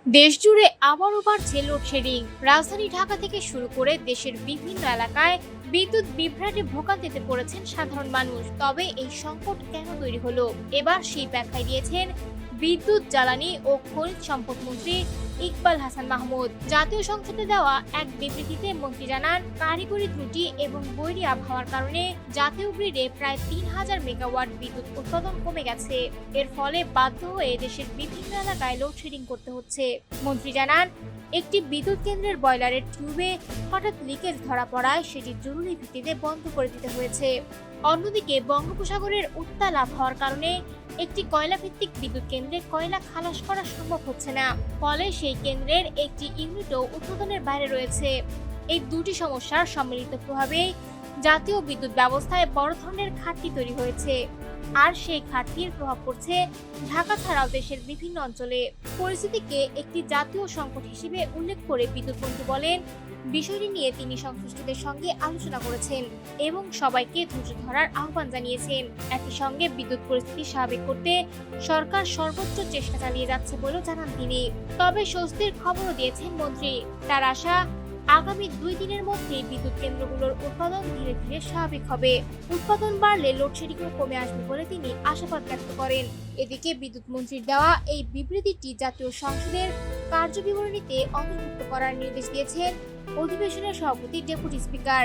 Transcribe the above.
দেশজুড়ে আবারও বাড়ছে লোডশেডিং। রাজধানী ঢাকা থেকে শুরু করে দেশের বিভিন্ন এলাকায় বিদ্যুৎ বিভ্রাটে ভোগান্তিতে পড়েছেন সাধারণ মানুষ। তবে এই সংকট কেন তৈরি হলো, এবার সেই ব্যাখ্যায় দিয়েছেন বিদ্যুৎ, জ্বালানি ও খনিজ সম্পদ মন্ত্রী ইকবাল হাসান মাহমুদ। জাতীয় সংসদে দেওয়া এক বিবৃতিতে মন্ত্রী জানান, কারিগরি ত্রুটি এবং বৈরী আবহাওয়ার কারণে জাতীয় গ্রিডে প্রায় ৩,০০০ মেগাওয়াট বিদ্যুৎ উৎপাদন কমে গেছে। এর ফলে বাধ্য হয়ে দেশের বিভিন্ন এলাকায় লোডশেডিং করতে হচ্ছে। মন্ত্রী জানান, একটি বিদ্যুৎ কেন্দ্রের বয়লারের টিউবে হঠাৎ লিকেজ ধরা পড়ায় সেটি জরুরি ভিত্তিতে বন্ধ করে দিতে হয়েছে। অন্যদিকে বঙ্গোপসাগরের উত্তাল আবহাওয়ার কারণে একটি কয়লা ভিত্তিক বিদ্যুৎ কেন্দ্রে কয়লা খালাস করা সম্ভব হচ্ছে না, ফলে সেই কেন্দ্রের একটি ইউনিটও উৎপাদনের বাইরে রয়েছে। এই দুটি সমস্যার সম্মিলিত প্রভাবে জাতীয় বিদ্যুৎ ব্যবস্থায় বড় ধরনের ঘাটতি তৈরি হয়েছে। আর সেই ঘাটতির প্রভাব পড়ছে ঢাকা ছাড়াও দেশের বিভিন্ন অঞ্চলে। পরিস্থিতিকে একটি জাতীয় সংকট হিসেবে উল্লেখ করে বিদ্যুৎ মন্ত্রী বলেন, বিষয়টি নিয়ে তিনি সংশ্লিষ্টদের সঙ্গে আলোচনা করেছেন এবং সবাইকে ধৈর্য ধরার আহ্বান জানিয়েছেন। একই সঙ্গে বিদ্যুৎ পরিস্থিতি স্বাভাবিক করতে সরকার সর্বোচ্চ চেষ্টা চালিয়ে যাচ্ছে বলেও জানান তিনি। তবে স্বস্তির খবরও দিয়েছেন মন্ত্রী। তার আশা, আগামী 2 দিনের মধ্যে বিদ্যুৎ কেন্দ্রগুলোর উৎপাদন ধীরে ধীরে স্বাভাবিক হবে। উৎপাদন বাড়লে লোডশেডিংও কমে আসবে বলে তিনি আশাবাদ ব্যক্ত করেন। এদিকে বিদ্যুৎ মন্ত্রীর দেওয়া এই বিবৃতিটি জাতীয় সংসদের কার্যবিবরণীতে অন্তর্ভুক্ত করার নির্দেশ দিয়েছেন অধিবেশনের সভাপতি ডেপুটি স্পিকার।